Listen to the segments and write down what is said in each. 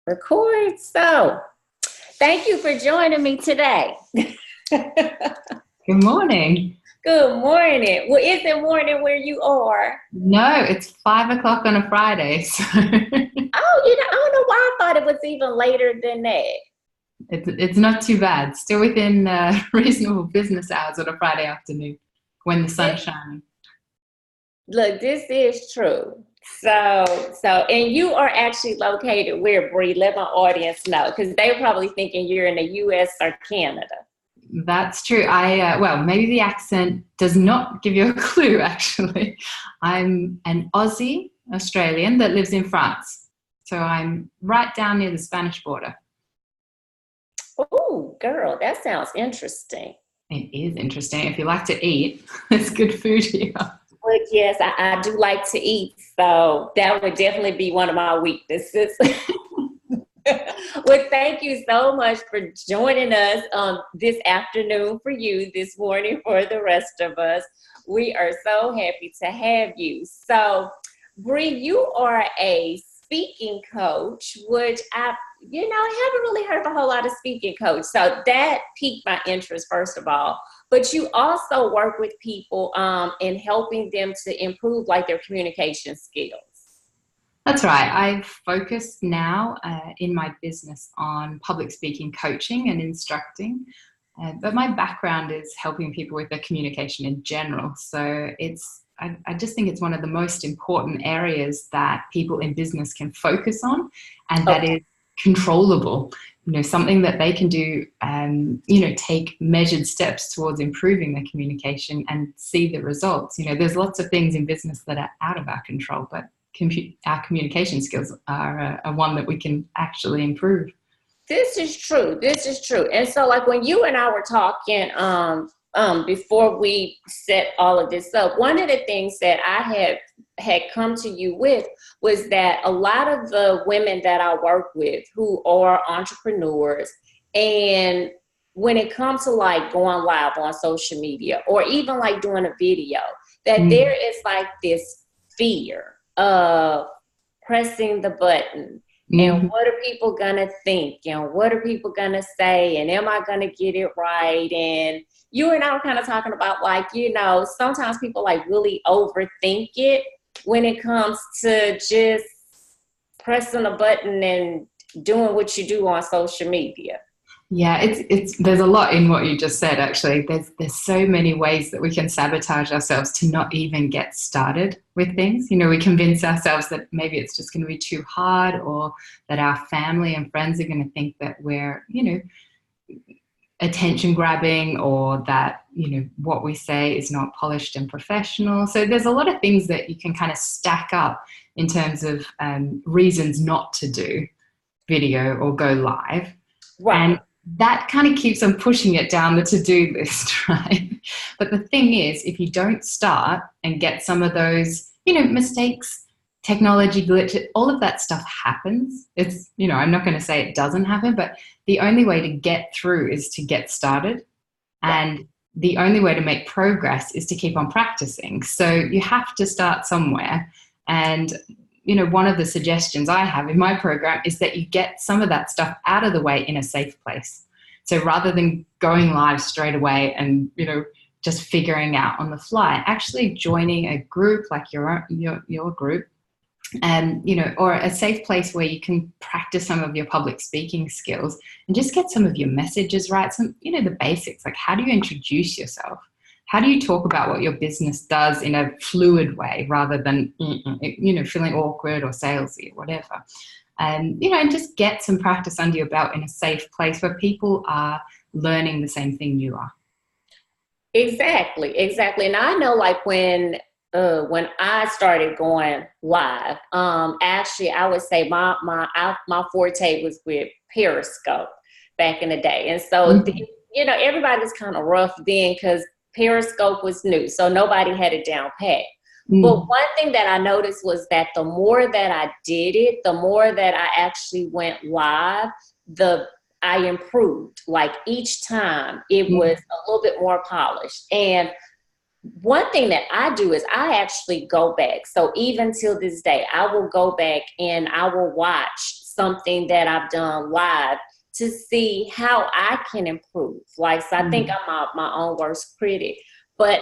Record. So, thank you for joining me today. Good morning. Good morning. Well, is it morning where you are? No, it's 5 o'clock on a Friday. So Oh, I don't know why I thought it was even later than that. it's not too bad. Still within reasonable business hours on a Friday afternoon when the sun's shining. Look, this is true. And you are actually located where, Bri? Let my audience know, because they're probably thinking you're in the U.S. or Canada. That's true. Well, maybe the accent does not give you a clue, actually. I'm an Aussie Australian that lives in France. So I'm right down near the Spanish border. Oh, girl, that sounds interesting. It is interesting. If you like to eat, there's good food here. But yes, I do like to eat, so that would definitely be one of my weaknesses. Well, thank you so much for joining us this afternoon for you, this morning for the rest of us. We are so happy to have you. So, Bri, you are a speaking coach, which I haven't really heard of a whole lot of speaking coach. So that piqued my interest, first of all. But you also work with people in helping them to improve like their communication skills. That's right. I've focused now in my business on public speaking coaching and instructing. But my background is helping people with their communication in general. So I just think it's one of the most important areas that people in business can focus on, and that is controllable. Something that they can do and, take measured steps towards improving their communication and see the results. There's lots of things in business that are out of our control, but our communication skills are one that we can actually improve. This is true. And so like when you and I were talking before we set all of this up, one of the things that I had come to you with was that a lot of the women that I work with who are entrepreneurs, and when it comes to like going live on social media or even like doing a video, that there is like this fear of pressing the button. And what are people gonna think? And what are people gonna say? And am I gonna get it right? And you and I were kind of talking about like, sometimes people like really overthink it when it comes to just pressing a button and doing what you do on social media. Yeah, there's a lot in what you just said, actually. There's so many ways that we can sabotage ourselves to not even get started with things. We convince ourselves that maybe it's just going to be too hard, or that our family and friends are going to think that we're, attention grabbing, or that, what we say is not polished and professional. So there's a lot of things that you can kind of stack up in terms of reasons not to do video or go live. Right. And that kind of keeps on pushing it down the to-do list, right? But the thing is, if you don't start and get some of those, mistakes, technology glitches, all of that stuff happens. It's, I'm not going to say it doesn't happen, but the only way to get through is to get started. And the only way to make progress is to keep on practicing. So you have to start somewhere. And one of the suggestions I have in my program is that you get some of that stuff out of the way in a safe place. So rather than going live straight away and, just figuring out on the fly, actually joining a group like your group, and, or a safe place where you can practice some of your public speaking skills and just get some of your messages right. Some, the basics, like how do you introduce yourself? How do you talk about what your business does in a fluid way rather than, feeling awkward or salesy or whatever? And just get some practice under your belt in a safe place where people are learning the same thing you are. Exactly. And I know like when I started going live, actually I would say my forte was with Periscope back in the day. And so, everybody was kind of rough then because Periscope was new, so nobody had it down pat. But one thing that I noticed was that the more that I did it, the more that I actually went live, I improved. Like each time it was a little bit more polished. And one thing that I do is I actually go back. So even till this day, I will go back and I will watch something that I've done live to see how I can improve. Like, so I think I'm my own worst critic, but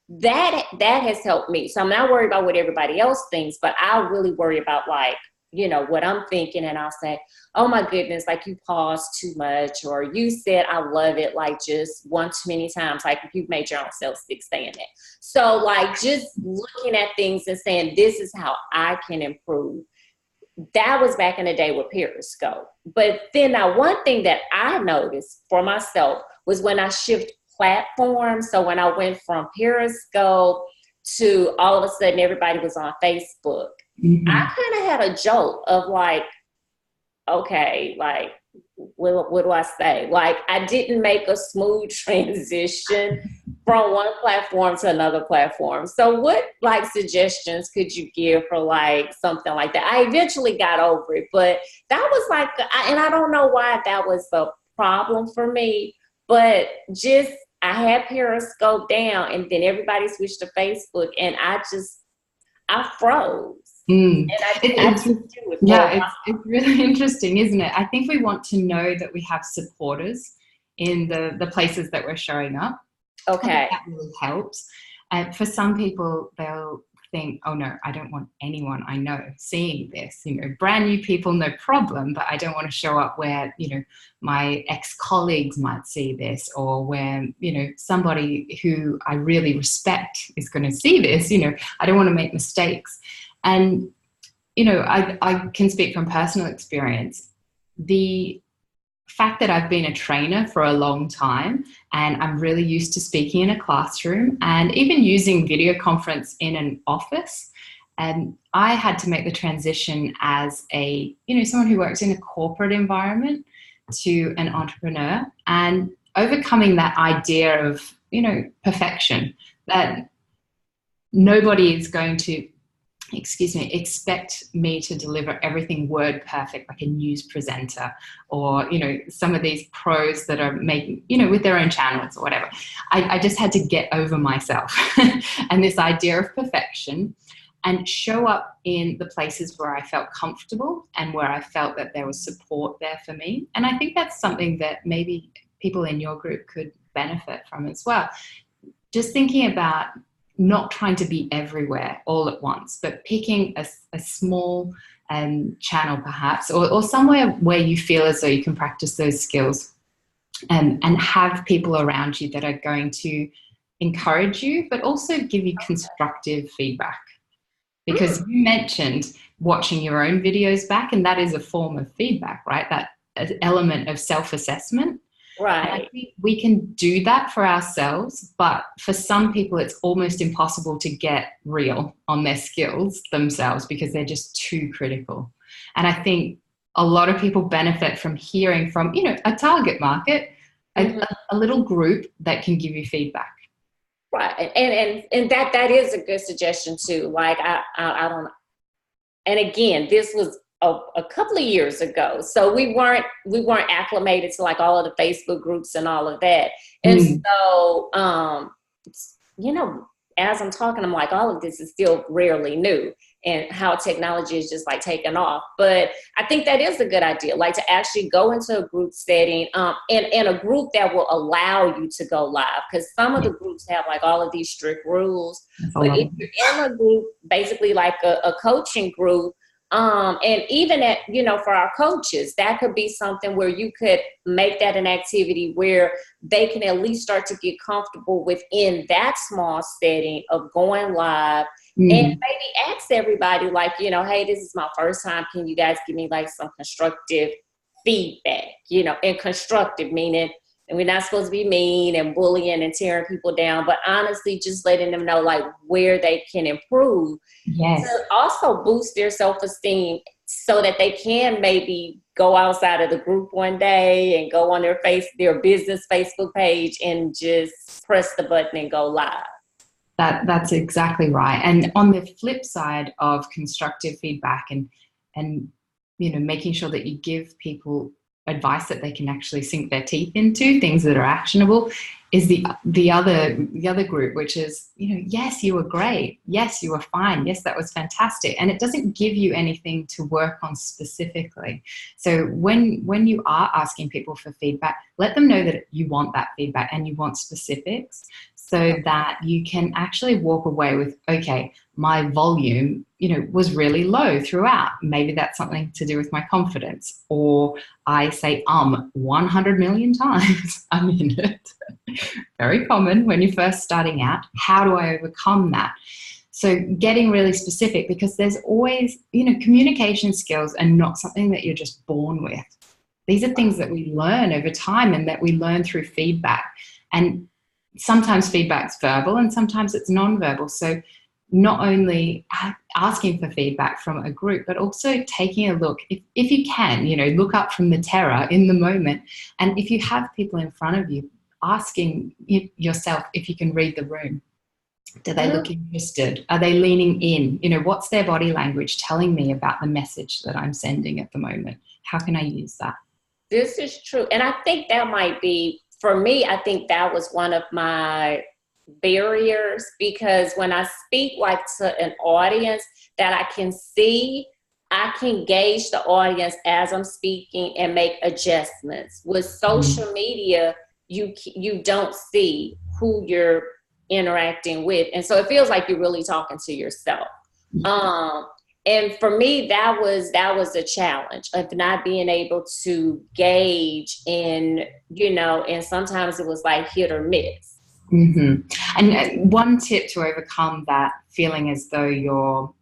that has helped me. So I'm not worried about what everybody else thinks, but I really worry about, like, you know, what I'm thinking, and I'll say, oh my goodness, like, you paused too much, or you said I love it like just one too many times, like you've made your own self sick saying it. So like just looking at things and saying, this is how I can improve. That was back in the day with Periscope. But then now one thing that I noticed for myself was when I shift platforms. So when I went from Periscope to all of a sudden everybody was on Facebook, I kind of had a jolt of like, okay, like, what do I say? Like, I didn't make a smooth transition from one platform to another platform. So what, like, suggestions could you give for like something like that? I eventually got over it, but that was like, and I don't know why that was a problem for me, but just, I had Periscope down and then everybody switched to Facebook and I froze. And it's really interesting, isn't it? I think we want to know that we have supporters in the places that we're showing up. Okay. That really helps. For some people, they'll think, oh no, I don't want anyone I know seeing this. You know, brand new people, no problem, but I don't want to show up where, you know, my ex-colleagues might see this, or where, you know, somebody who I really respect is going to see this. You know, I don't want to make mistakes. And, you know, I can speak from personal experience. The fact that I've been a trainer for a long time and I'm really used to speaking in a classroom and even using video conference in an office, and I had to make the transition as a, you know, someone who works in a corporate environment to an entrepreneur, and overcoming that idea of, you know, perfection, that nobody is going to expect me to deliver everything word perfect like a news presenter, or, you know, some of these pros that are making, you know, with their own channels or whatever. I just had to get over myself and this idea of perfection, and show up in the places where I felt comfortable and where I felt that there was support there for me. And I think that's something that maybe people in your group could benefit from as well. Just thinking about not trying to be everywhere all at once, but picking a small channel perhaps, or somewhere where you feel as though you can practice those skills, and have people around you that are going to encourage you, but also give you constructive feedback. Because you mentioned watching your own videos back, and that is a form of feedback, right? That element of self-assessment. Right. And I think we can do that for ourselves, but for some people it's almost impossible to get real on their skills themselves because they're just too critical. And I think a lot of people benefit from hearing from, you know, a target market, a little group that can give you feedback. Right. And that is a good suggestion too. Like, I don't, and again, this was a couple of years ago, so we weren't acclimated to like all of the Facebook groups and all of that. And so, you know, as I'm talking, I'm like, all of this is still rarely new, and how technology is just like taking off. But I think that is a good idea, like to actually go into a group setting, and a group that will allow you to go live, because some of the groups have like all of these strict rules. But if you're in a group, basically like a coaching group, and even at, you know, for our coaches, that could be something where you could make that an activity where they can at least start to get comfortable within that small setting of going live, and maybe ask everybody, like, you know, hey, this is my first time. Can you guys give me like some constructive feedback? You know, and constructive meaning, and we're not supposed to be mean and bullying and tearing people down, but honestly just letting them know like where they can improve. Yes. To also boost their self-esteem so that they can maybe go outside of the group one day and go on their business Facebook page and just press the button and go live. That's exactly right. And on the flip side of constructive feedback and you know, making sure that you give people advice that they can actually sink their teeth into, things that are actionable, is the other group, which is, yes, you were great. Yes, you were fine. Yes, that was fantastic. And it doesn't give you anything to work on specifically. So when you are asking people for feedback, let them know that you want that feedback and you want specifics, so that you can actually walk away with, okay, my volume, was really low throughout. Maybe that's something to do with my confidence. Or I say 100 million times a minute. Very common when you're first starting out. How do I overcome that? So getting really specific, because there's always, communication skills are not something that you're just born with. These are things that we learn over time and that we learn through feedback. And sometimes feedback's verbal and sometimes it's non-verbal. So not only asking for feedback from a group, but also taking a look, if you can, look up from the terror in the moment. And if you have people in front of you, asking yourself if you can read the room. Do they look interested? Are they leaning in? What's their body language telling me about the message that I'm sending at the moment? How can I use that? This is true. And I think that might be, for me, I think that was one of my barriers, because when I speak like to an audience that I can see, I can gauge the audience as I'm speaking and make adjustments. With social media, you don't see who you're interacting with, and so it feels like you're really talking to yourself. And for me, that was a challenge of not being able to gauge, and and sometimes it was like hit or miss. And one tip to overcome that feeling as though you're,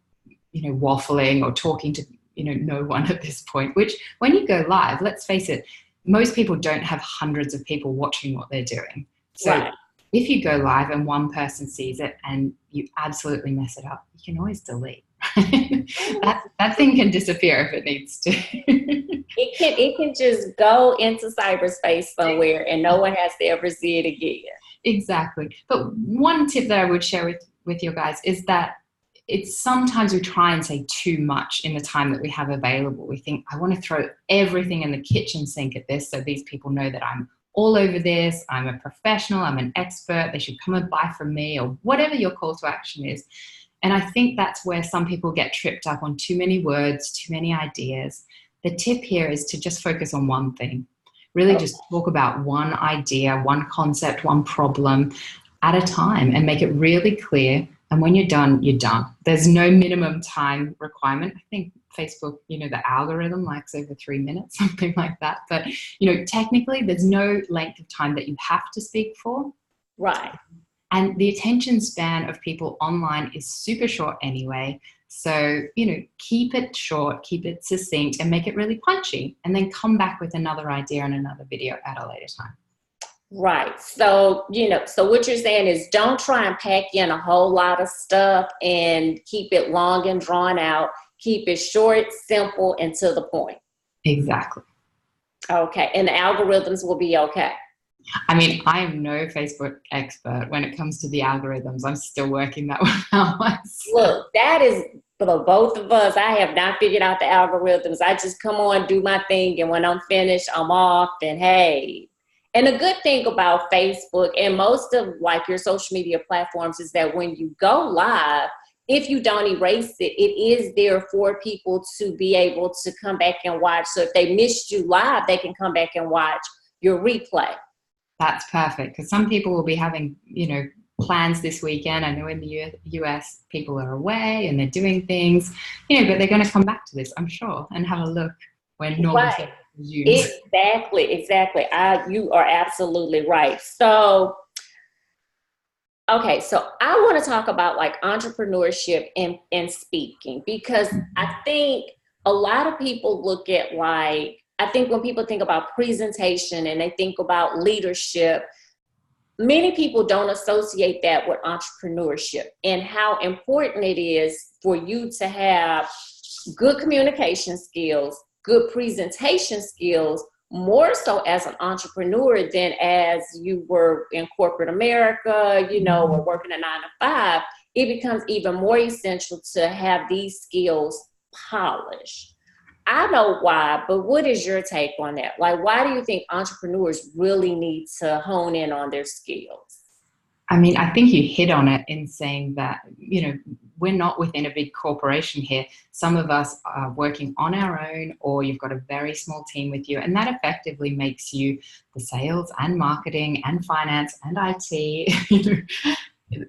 waffling or talking to, no one at this point, which when you go live, let's face it, most people don't have hundreds of people watching what they're doing. So if you go live and one person sees it and you absolutely mess it up, you can always delete. that thing can disappear if it needs to. It can just go into cyberspace somewhere and no one has to ever see it again. Exactly. But one tip that I would share with you guys is that it's sometimes we try and say too much in the time that we have available. We think, I want to throw everything in the kitchen sink at this so these people know that I'm all over this, I'm a professional, I'm an expert, they should come and buy from me, or whatever your call to action is. And I think that's where some people get tripped up on too many words, too many ideas. The tip here is to just focus on one thing. Really just talk about one idea, one concept, one problem at a time, and make it really clear. And when you're done, you're done. There's no minimum time requirement. I think Facebook, the algorithm likes over 3 minutes, something like that. But, technically there's no length of time that you have to speak for. Right. And the attention span of people online is super short anyway. So, keep it short, keep it succinct, and make it really punchy, and then come back with another idea and another video at a later time. Right. So, so what you're saying is don't try and pack in a whole lot of stuff and keep it long and drawn out. Keep it short, simple, and to the point. Exactly. Okay. And the algorithms will be okay. I mean, I am no Facebook expert when it comes to the algorithms. I'm still working that one out myself. Look, that is for the both of us. I have not figured out the algorithms. I just come on, do my thing, and when I'm finished, I'm off, and hey. And the good thing about Facebook and most of like your social media platforms is that when you go live, if you don't erase it, it is there for people to be able to come back and watch. So if they missed you live, they can come back and watch your replay. That's perfect, because some people will be having, plans this weekend. I know in the US people are away and they're doing things, but they're going to come back to this, I'm sure, and have a look when normal right. resumes. Exactly. You are absolutely right. So, okay, so I want to talk about like entrepreneurship and speaking, because I think a lot of people look at I think when people think about presentation and they think about leadership, many people don't associate that with entrepreneurship and how important it is for you to have good communication skills, good presentation skills, more so as an entrepreneur than as you were in corporate America, or working a 9 to 5. It becomes even more essential to have these skills polished. I know why, but what is your take on that? Like, why do you think entrepreneurs really need to hone in on their skills? I mean, I think you hit on it in saying that, we're not within a big corporation here. Some of us are working on our own, or you've got a very small team with you, and that effectively makes you the sales and marketing and finance and IT,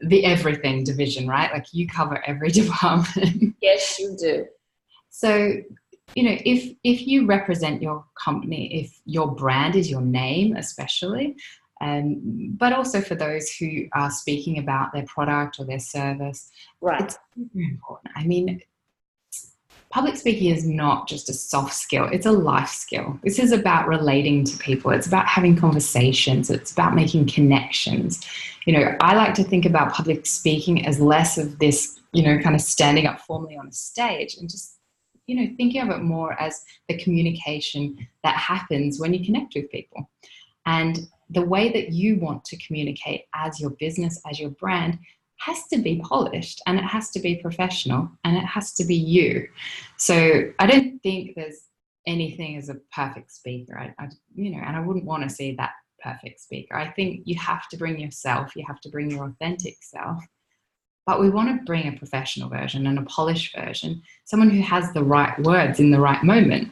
the everything division, right? Like you cover every department. Yes, you do. So, if you represent your company, if your brand is your name, especially, but also for those who are speaking about their product or their service, Right. it's very important. I mean, public speaking is not just a soft skill, it's a life skill. This is about relating to people. It's about having conversations. It's about making connections. I like to think about public speaking as less of this, kind of standing up formally on a stage, and just, thinking of it more as the communication that happens when you connect with people. And the way that you want to communicate as your business, as your brand, has to be polished, and it has to be professional, and it has to be you. So I don't think there's anything as a perfect speaker. And I wouldn't want to see that perfect speaker. I think you have to bring yourself, you have to bring your authentic self. But we want to bring a professional version and a polished version, someone who has the right words in the right moment.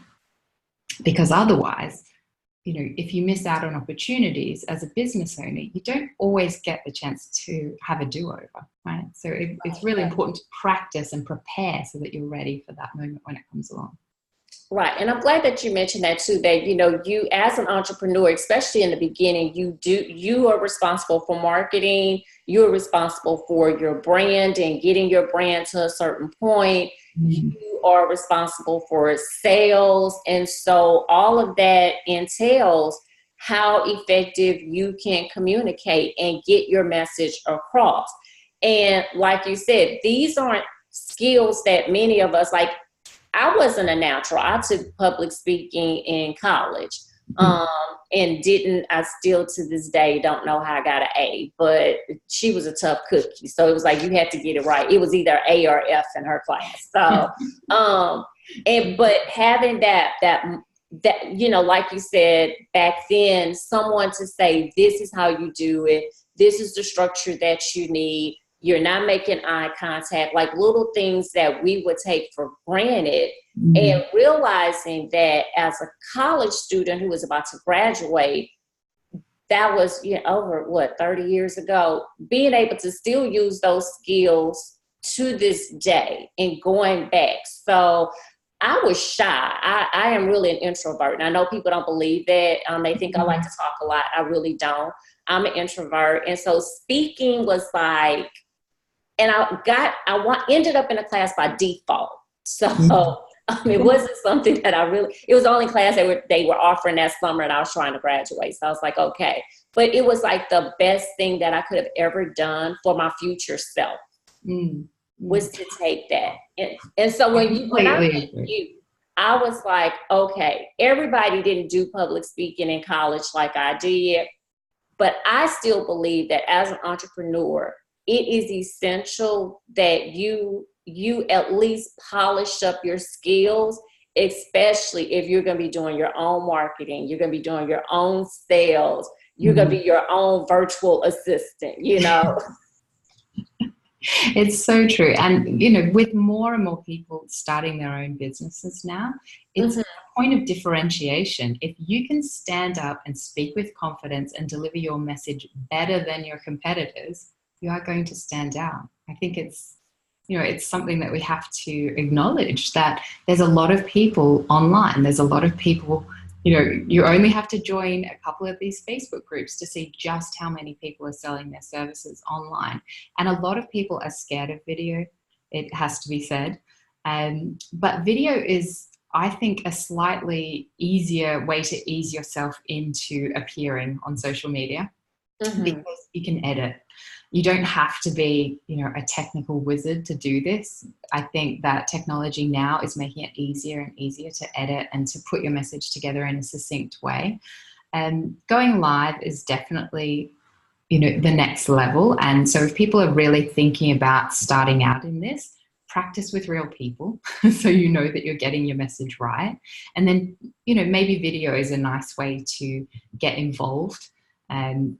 Because otherwise, if you miss out on opportunities as a business owner, you don't always get the chance to have a do-over, right? So it's really important to practice and prepare so that you're ready for that moment when it comes along. Right. And I'm glad that you mentioned that too, that, you as an entrepreneur, especially in the beginning, you are responsible for marketing, you're responsible for your brand and getting your brand to a certain point. Mm-hmm. You are responsible for sales. And so all of that entails how effective you can communicate and get your message across. And like you said, these aren't skills that many of us, like, I wasn't a natural. I took public speaking in college, and I still to this day don't know how I got an A, but she was a tough cookie. So it was like, you had to get it right. It was either A or F in her class. So, but having that, like you said, back then, someone to say, this is how you do it. This is the structure that you need. You're not making eye contact, like little things that we would take for granted. Mm-hmm. And realizing that as a college student who was about to graduate, that was over 30 years ago, being able to still use those skills to this day and going back. So I was shy. I am really an introvert. And I know people don't believe that. They think I like to talk a lot. I really don't. I'm an introvert. And so speaking was like, and I ended up in a class by default. So it wasn't something that it was the only class they were offering that summer, and I was trying to graduate. So I was like, okay. But it was like the best thing that I could have ever done for my future self was to take that. And so when I met you, I was like, okay, everybody didn't do public speaking in college like I did, but I still believe that as an entrepreneur, it is essential that you at least polish up your skills, especially if you're going to be doing your own marketing, you're going to be doing your own sales, you're going to be your own virtual assistant, It's so true. And, with more and more people starting their own businesses now, it's a point of differentiation. If you can stand up and speak with confidence and deliver your message better than your competitors, you are going to stand out. I think it's something that we have to acknowledge, that there's a lot of people online. There's a lot of people, you only have to join a couple of these Facebook groups to see just how many people are selling their services online. And a lot of people are scared of video, it has to be said. But video is, I think, a slightly easier way to ease yourself into appearing on social media, because you can edit. You don't have to be, a technical wizard to do this. I think that technology now is making it easier and easier to edit and to put your message together in a succinct way. And going live is definitely, the next level. And so if people are really thinking about starting out in this, practice with real people so you know that you're getting your message right. And then, maybe video is a nice way to get involved. And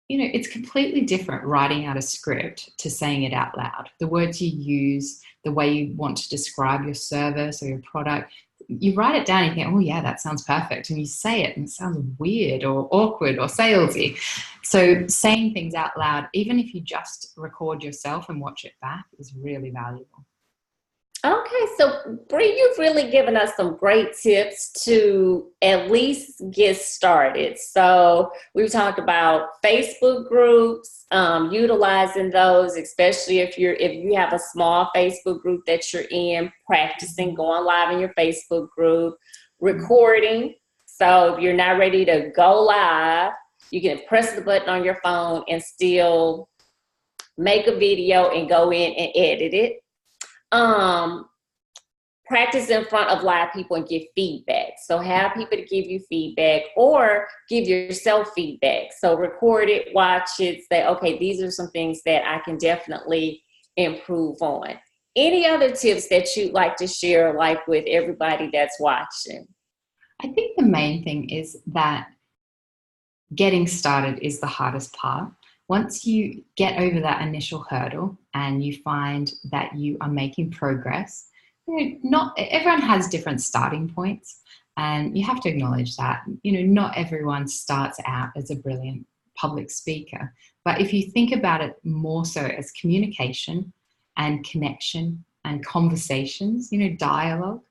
it's completely different writing out a script to saying it out loud. The words you use, the way you want to describe your service or your product, you write it down and you think, oh yeah, that sounds perfect. And you say it and it sounds weird or awkward or salesy. So saying things out loud, even if you just record yourself and watch it back, is really valuable. Okay, so Bri, you've really given us some great tips to at least get started. So we've talked about Facebook groups, utilizing those, especially if you have a small Facebook group that you're in, practicing going live in your Facebook group, recording. So if you're not ready to go live, you can press the button on your phone and still make a video and go in and edit it. Practice in front of live people and get feedback. So have people to give you feedback or give yourself feedback. So record it, watch it, say, okay, these are some things that I can definitely improve on. Any other tips that you'd like to share, like with everybody that's watching? I think the main thing is that getting started is the hardest part. Once you get over that initial hurdle and you find that you are making progress, not everyone has different starting points, and you have to acknowledge that. Not everyone starts out as a brilliant public speaker, but if you think about it more so as communication and connection and conversations, dialogue,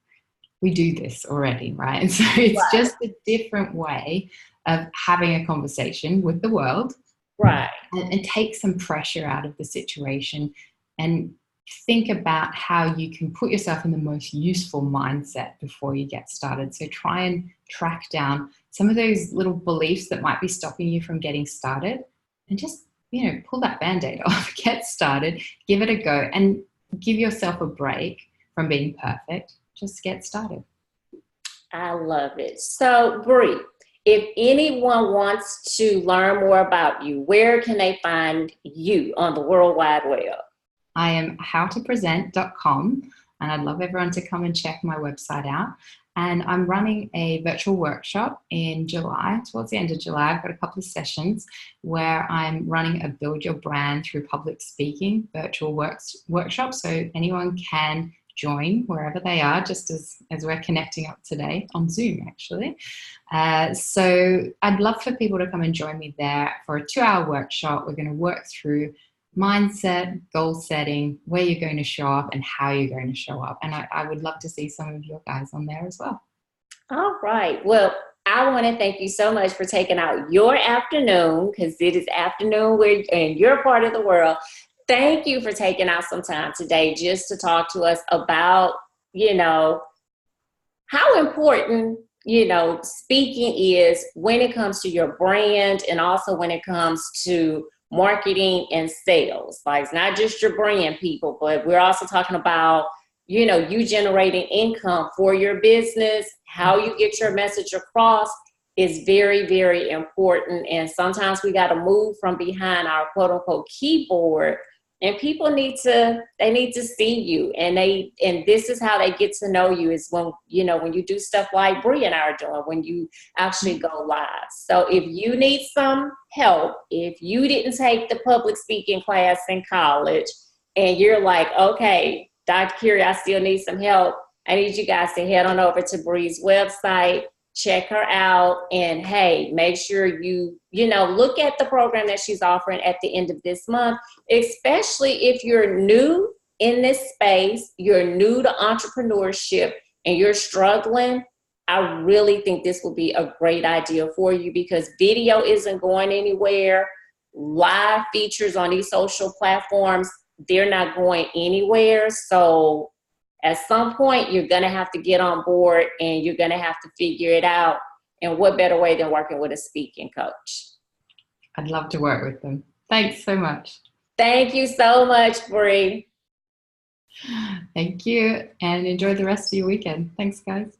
we do this already, right? And so it's just a different way of having a conversation with the world. Right. And take some pressure out of the situation and think about how you can put yourself in the most useful mindset before you get started. So try and track down some of those little beliefs that might be stopping you from getting started and just, pull that Band-Aid off, get started, give it a go, and give yourself a break from being perfect. Just get started. I love it. So Bri, if anyone wants to learn more about you, where can they find you on the World Wide Web? I am howtopresent.com, and I'd love everyone to come and check my website out. And I'm running a virtual workshop in July, towards the end of July. I've got a couple of sessions where I'm running a Build Your Brand Through Public Speaking virtual workshop. So anyone can join wherever they are, just as we're connecting up today on Zoom, actually. So I'd love for people to come and join me there for a 2-hour workshop. We're going to work through mindset, goal setting, where you're going to show up and how you're going to show up. And I would love to see some of your guys on there as well. All right. Well, I want to thank you so much for taking out your afternoon, because it is afternoon in your part of the world. Thank you for taking out some time today just to talk to us about, how important, speaking is when it comes to your brand and also when it comes to marketing and sales. Like, it's not just your brand, people, but we're also talking about, you generating income for your business. How you get your message across is very, very important. And sometimes we got to move from behind our quote unquote keyboard, and people need to see you. And this is how they get to know you, is when you do stuff like Bri and I are doing, when you actually go live. So if you need some help, if you didn't take the public speaking class in college and you're like, okay, Dr. Carey, I still need some help, I need you guys to head on over to Bri's website, check her out, and hey, make sure you look at the program that she's offering at the end of this month, especially if you're new in this space, you're new to entrepreneurship, and you're struggling. I really think this will be a great idea for you, because video isn't going anywhere. Live features on these social platforms, they're not going anywhere. So at some point, you're going to have to get on board and you're going to have to figure it out. And what better way than working with a speaking coach? I'd love to work with them. Thanks so much. Thank you so much, Bri. Thank you, and enjoy the rest of your weekend. Thanks, guys.